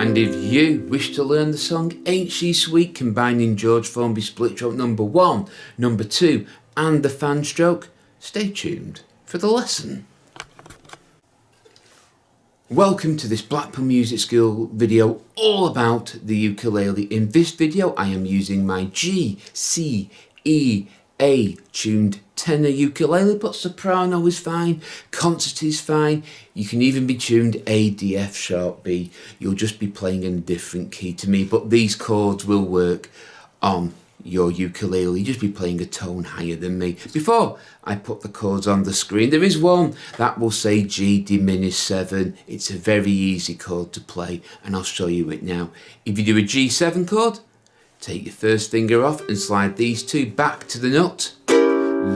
And if you wish to learn the song Ain't She Sweet, combining George Formby split stroke number 1, number 2 and the fan stroke, stay tuned for the lesson. Welcome to this Blackpool Music School video all about the ukulele. In this video I am using my G, C, E, A tuned tenor ukulele, but soprano is fine, concert is fine, you can even be tuned A, D, F, sharp B. You'll just be playing in a different key to me, but these chords will work on your ukulele. You just be playing a tone higher than me. Before I put the chords on the screen, there is one that will say G diminished 7. It's a very easy chord to play and I'll show you it now. If you do a G7 chord, take your first finger off and slide these two back to the nut.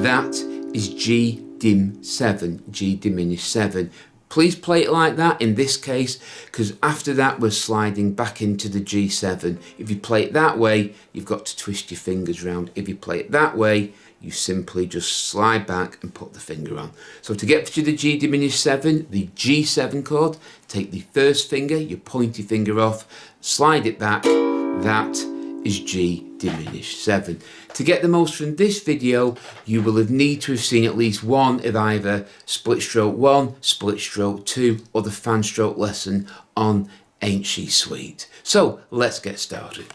That is G dim 7, G diminished 7. Please play it like that in this case, because after that we're sliding back into the G7. If you play it that way, you've got to twist your fingers round. If you play it that way, you simply just slide back and put the finger on. So to get to the G diminished 7, the G7 chord, take the first finger, your pointy finger off, slide it back. That is G diminished 7. To get the most from this video, you will need to have seen at least one of either split stroke 1, split stroke 2 or the fan stroke lesson on Ain't She Sweet. So let's get started.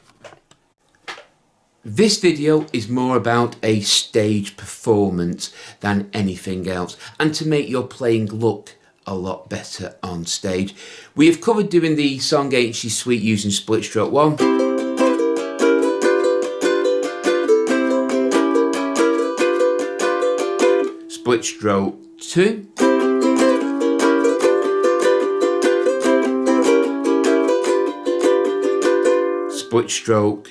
This video is more about a stage performance than anything else, and to make your playing look a lot better on stage. We have covered doing the song Ain't She Sweet using split stroke 1. Split stroke 2, split stroke,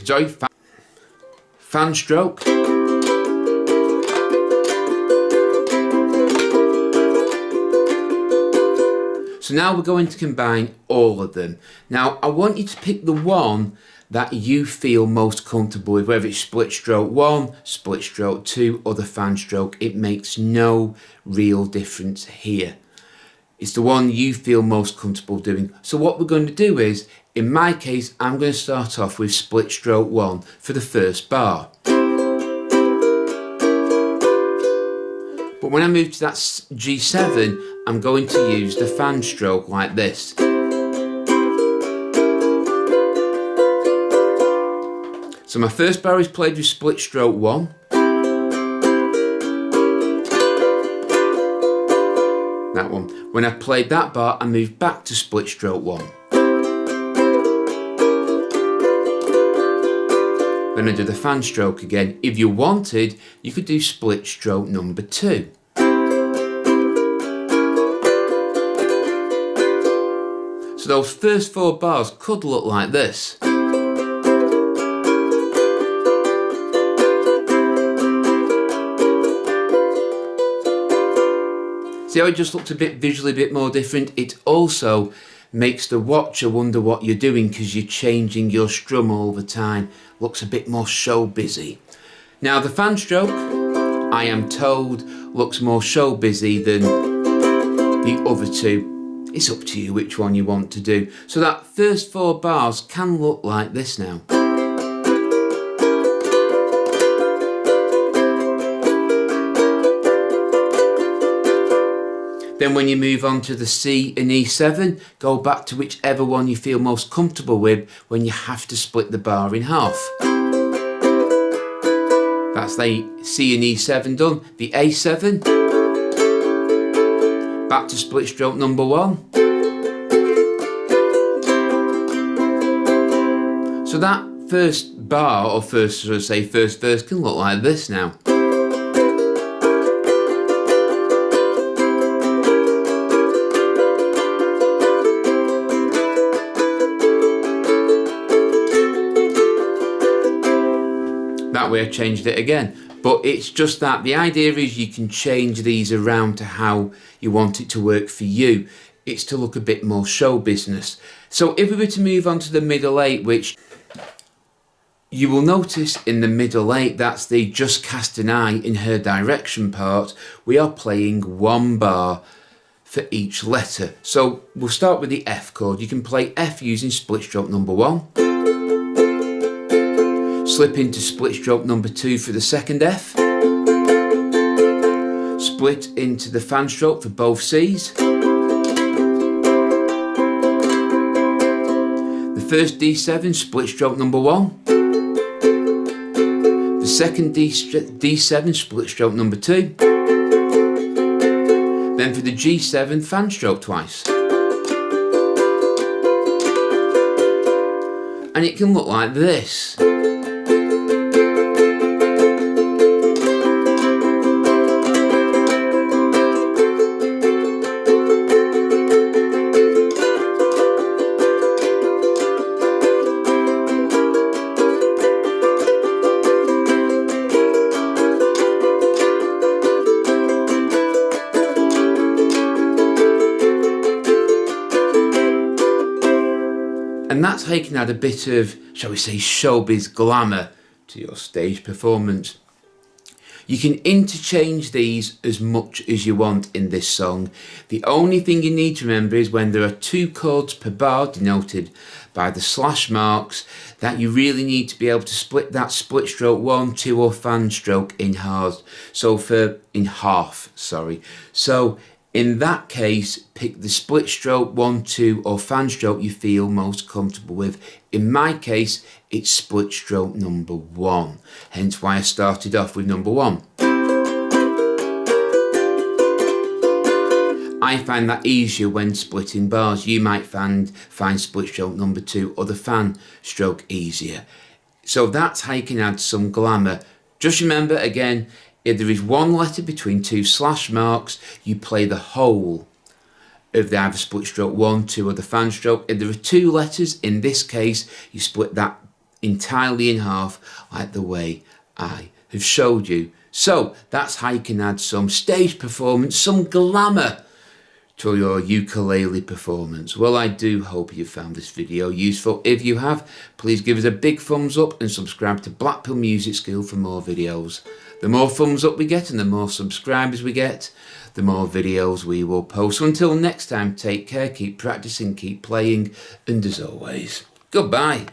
fan stroke, so now we're going to combine all of them. Now I want you to pick the one that you feel most comfortable with, whether it's split stroke 1, split stroke 2 or the fan stroke. It makes no real difference here. It's the one you feel most comfortable doing. So what we're going to do is, in my case, I'm going to start off with split stroke 1 for the first bar. But when I move to that G7, I'm going to use the fan stroke like this. So my first bar is played with split stroke 1. That one. When I played that bar, I moved back to split stroke 1. Then I do the fan stroke again. If you wanted, you could do split stroke number 2. So those first 4 bars could look like this. See how it just looks a bit visually a bit more different? It also makes the watcher wonder what you're doing because you're changing your strum all the time. Looks a bit more showbizzy. Now the fan stroke, I am told, looks more showbizzy than the other two. It's up to you which one you want to do. So that first 4 bars can look like this now. Then when you move on to the C and E7, go back to whichever one you feel most comfortable with when you have to split the bar in half. That's the C and E7 done. The A7, back to split stroke number 1. So that first bar, or first verse can look like this now. That way I changed it again, but it's just that the idea is you can change these around to how you want it to work for you. It's to look a bit more show business. So if we were to move on to the middle 8, which you will notice in the middle 8, that's the just cast an eye in her direction part, we are playing 1 bar for each letter. So we'll start with the F chord. You can play F using split stroke number 1, slip into split stroke number 2 for the second F, split into the fan stroke for both Cs, the first D7 split stroke number 1, the second D7 split stroke number 2, then for the G7 fan stroke twice. And it can look like this. And that's how you can add a bit of, shall we say, showbiz glamour to your stage performance. You can interchange these as much as you want in this song. The only thing you need to remember is when there are 2 chords per bar denoted by the slash marks, that you really need to be able to split that split stroke 1, 2 or fan stroke in half. So in that case, pick the split stroke 1, 2 or fan stroke you feel most comfortable with. In my case, it's split stroke number 1, hence why I started off with number 1. I find that easier when splitting bars. You might find split stroke number 2 or the fan stroke easier. So that's how you can add some glamour. Just remember again, if there is 1 letter between 2 slash marks, you play the whole of the either split stroke 1, 2 or the fan stroke. If there are 2 letters, in this case, you split that entirely in half like the way I have showed you. So that's how you can add some stage performance, some glamour to your ukulele performance. Well, I do hope you found this video useful. If you have, please give us a big thumbs up and subscribe to Blackpool Music School for more videos. The more thumbs up we get and the more subscribers we get, the more videos we will post. So until next time, take care, keep practicing, keep playing, and as always, goodbye.